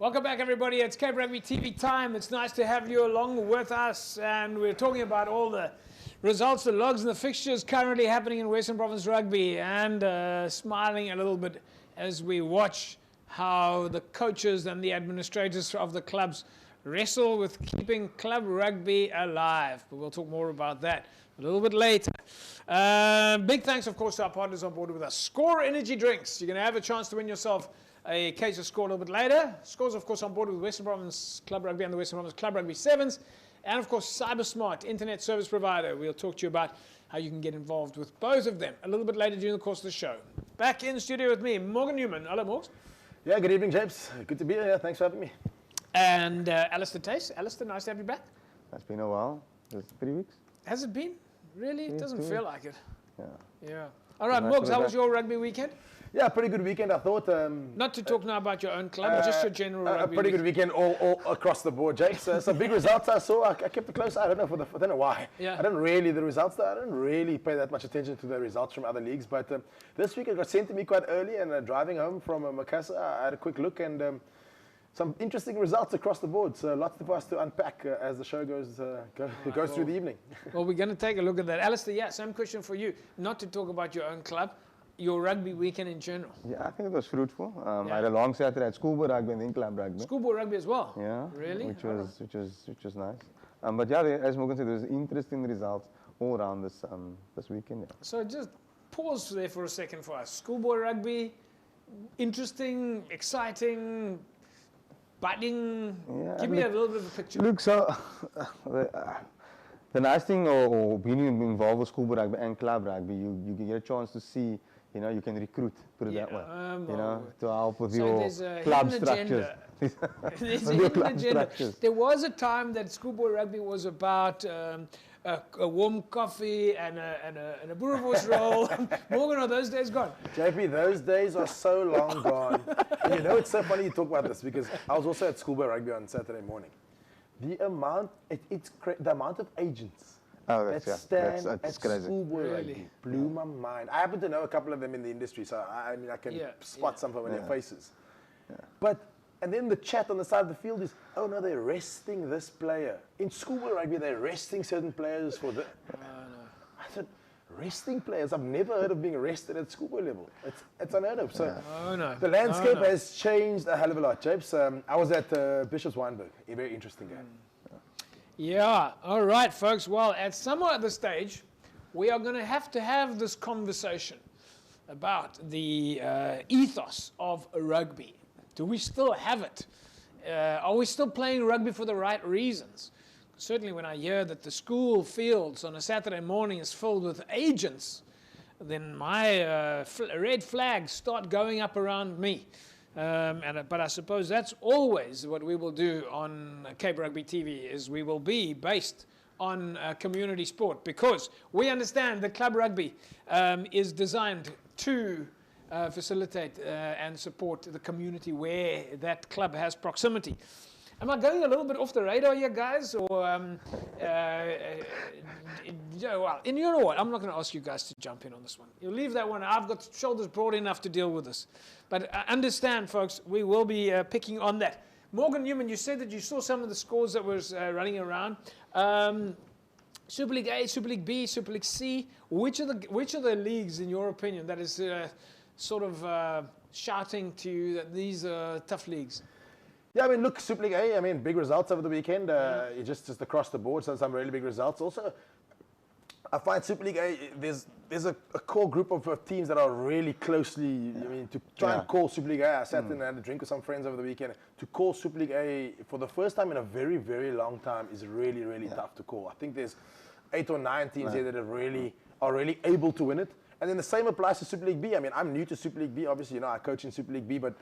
Welcome back, everybody. It's Cape Rugby TV time. It's nice to have you along with us, and we're talking about all the results, the logs, and the fixtures currently happening in Western Province Rugby, and smiling a little bit as we watch how the coaches and the administrators of the clubs wrestle with keeping club rugby alive. But we'll talk more about that a little bit later. Big thanks, of course, to our partners on board with us. Score Energy Drinks. You're going to have a chance to win yourself a case of Score a little bit later. Score's, of course, on board with Western Province Club Rugby and the Western Province Club Rugby Sevens. And, of course, CyberSmart, internet service provider. We'll talk to you about how you can get involved with both of them a little bit later during the course of the show. Back in the studio with me, Morgan Newman. Hello, Morgs. Yeah, good evening, James. Good to be here. Thanks for having me. And Alistair Tace. Alistair, nice to have you back. It's been a while. It's 3 weeks. Has it been? Really? It doesn't feel like it. Yeah. Yeah. All right, Morgs, how was your rugby weekend? Yeah, pretty good weekend, I thought. Not to talk now about your own club, just your general rugby. A pretty good weekend all across the board, James. Some big results I saw. I kept a close eye. I don't know why. Yeah. I didn't really pay that much attention to the results from other leagues. But this week it got sent to me quite early, and driving home from Makassar, I had a quick look, and some interesting results across the board. So lots for us to unpack as the show goes through the evening. Well, we're going to take a look at that. Alistair, yeah, same question for you. Not to talk about your own club, your rugby weekend in general. Yeah, I think it was fruitful. I had a long Saturday at schoolboy rugby and then club rugby. Schoolboy rugby as well? Yeah. Really? Which was nice. But yeah, as Morgan said, there's interesting results all around this weekend. Yeah. So just pause there for a second for us. Schoolboy rugby, interesting, exciting, budding. Yeah, Give me a little bit of a picture. Look, so the nice thing or being involved with schoolboy rugby and club rugby, you get a chance to see, you can recruit, put it that way, to help with your club structures. There's a hidden agenda. There was a time that schoolboy rugby was about a warm coffee and a boerewors roll. Morgan, are those days gone? JP, those days are so long gone. And it's so funny you talk about this because I was also at schoolboy rugby on Saturday morning. The amount, the amount of agents that stand at schoolboy rugby blew my mind. I happen to know a couple of them in the industry, so I can spot some from their faces. Yeah. And then the chat on the side of the field is, oh no, they're resting this player. In schoolboy rugby, they're resting certain players for the... I said, resting players? I've never heard of being arrested at schoolboy level. It's unheard of. So the landscape has changed a hell of a lot, Japes. I was at Bishop's Wynberg, a very interesting game. Yeah, all right, folks. Well, at some other stage, we are going to have this conversation about the ethos of rugby. Do we still have it? Are we still playing rugby for the right reasons? Certainly when I hear that the school fields on a Saturday morning is filled with agents, then my red flags start going up around me. But I suppose that's always what we will do on Cape Rugby TV, is we will be based on community sport, because we understand that club rugby is designed to facilitate and support the community where that club has proximity. Am I going a little bit off the radar here, guys? Or, well, you know what? I'm not going to ask you guys to jump in on this one. You leave that one. I've got shoulders broad enough to deal with this. But understand, folks, we will be picking on that. Morgan Newman, you said that you saw some of the scores that was running around. Super League A, Super League B, Super League C. Which are the leagues, in your opinion, that is sort of shouting to you that these are tough leagues? Yeah, look, Super League A, big results over the weekend. Just across the board, some really big results. Also, I find Super League A, there's a core group of teams that are really closely, to try and call Super League A. I sat and had a drink with some friends over the weekend. To call Super League A for the first time in a very, very long time is really, really tough to call. I think there's 8 or 9 teams here that are really able to win it. And then the same applies to Super League B. I'm new to Super League B. Obviously, I coach in Super League B, but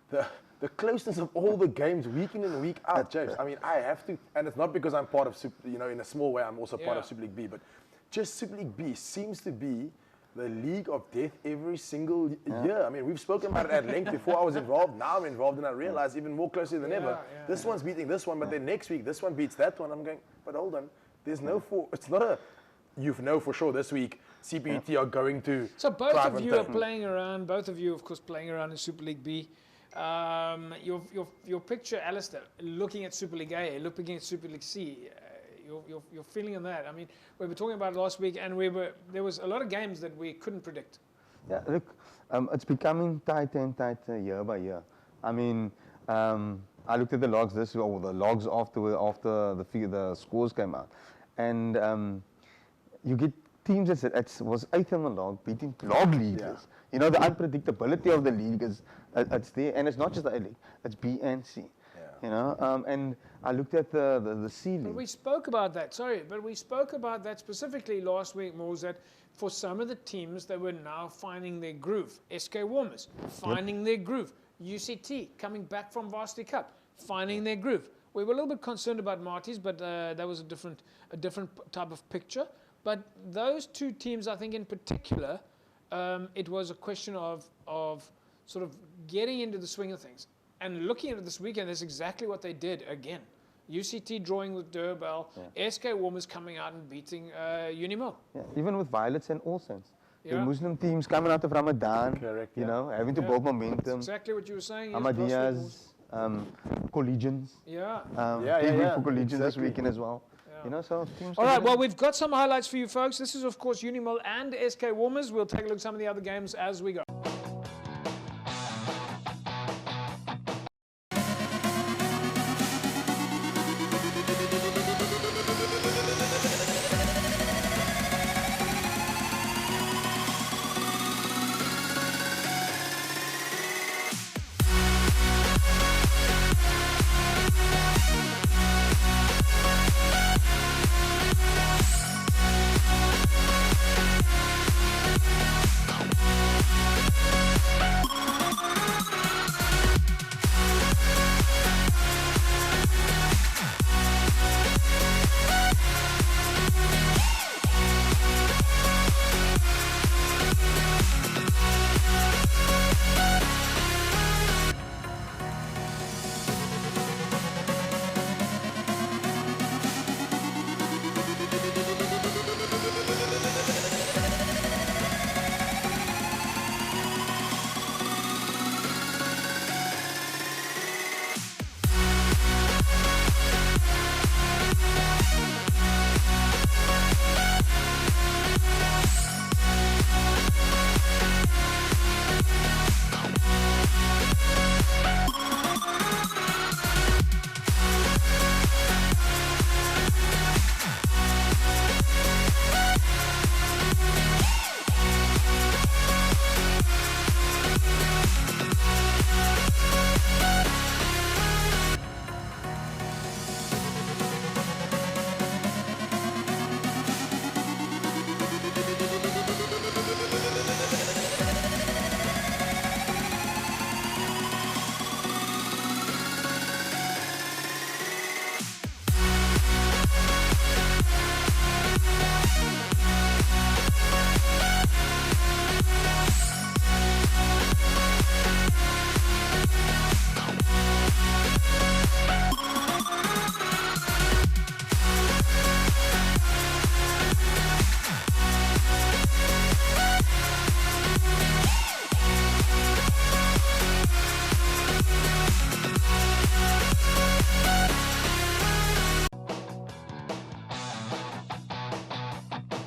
the closeness of all the games week in and week out, James. I have to, and it's not because I'm part of Super, in a small way, I'm also part of Super League B, but just Super League B seems to be the league of death every single year. We've spoken about it at length before I was involved. Now I'm involved, and I realize even more closely than ever, this one's beating this one, but then next week, this one beats that one. I'm going, but hold on, there's no it's not a, you know for sure this week, CPET are going to. So both of you are playing around, both of you, of course, playing around in Super League B. Your picture, Alistair, looking at Super League A, looking at Super League C, your feeling on that. I mean, we were talking about it last week, and there was a lot of games that we couldn't predict. Yeah, look, it's becoming tighter and tighter year by year. I mean, I looked at the logs the logs after the scores came out, and you get teams that was 8th on the log beating log leaders. Yeah. You know, the unpredictability of the league it's there, and it's not just the A League; it's B and C. Yeah. You know, and I looked at the C League. But we spoke about that. Sorry, but we spoke about that specifically last week, Moles, that for some of the teams, they were now finding their groove. Sk Walmers finding their groove. UCT coming back from Varsity Cup, finding their groove. We were a little bit concerned about Marty's, but that was a different type of picture. But those two teams, I think in particular, it was a question of sort of getting into the swing of things. And looking at it this weekend, that's exactly what they did again. UCT drawing with Durbell, Sk Walmers coming out and beating Unil. Yeah, even with Violets and All Saints. The Muslim teams coming out of Ramadan, you know, having to build momentum. That's exactly what you were saying. Ahmadiyas, collegians. Big week for collegians this weekend as well. You know, so teams. All right, well, we've got some highlights for you folks. This is, of course, Unil and Sk Walmers. We'll take a look at some of the other games as we go.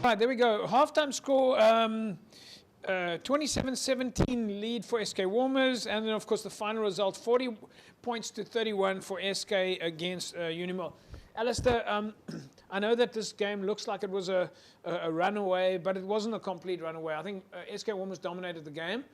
Right, there we go. Halftime score, 27-17 lead for Sk Walmers. And then, of course, the final result, 40 points to 31 for SK against Unil. Alistair, I know that this game looks like it was a runaway, but it wasn't a complete runaway. I think Sk Walmers dominated the game,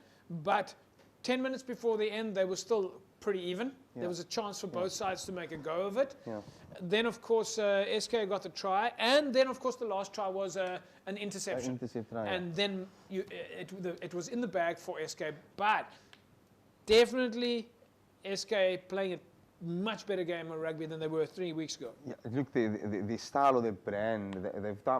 but 10 minutes before the end, they were still pretty even. Yeah. There was a chance for both sides to make a go of it. Yeah. Then, of course, SK got the try, and then, of course, the last try was an interception. And then it was in the bag for SK, but definitely SK playing a much better game of rugby than they were 3 weeks ago. Yeah, look, the style of their brand,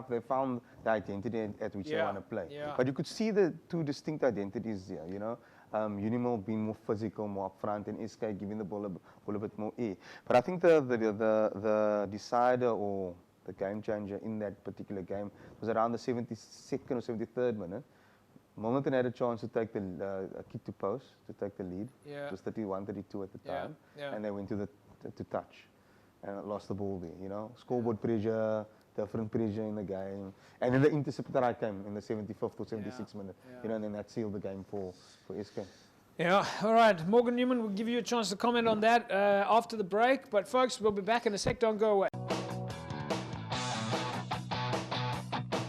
they found the identity at which they want to play. Yeah. But you could see the two distinct identities here, you know. Unil being more physical, more upfront, and SK giving the ball a bit more air. But I think the decider or the game changer in that particular game was around the 72nd or 73rd minute. Milnerton had a chance to take the kick to post, to take the lead. Yeah. It was 31-32 at the Yeah, time. yeah. And they went to touch and lost the ball there, you know. Scoreboard pressure, different pressure in the game. And then the interceptor I came in the 75th or 76th minute, you know, and then that sealed the game for SK. Yeah, all right. Morgan Newman will give you a chance to comment on that after the break. But folks, we'll be back in a sec. Don't go away.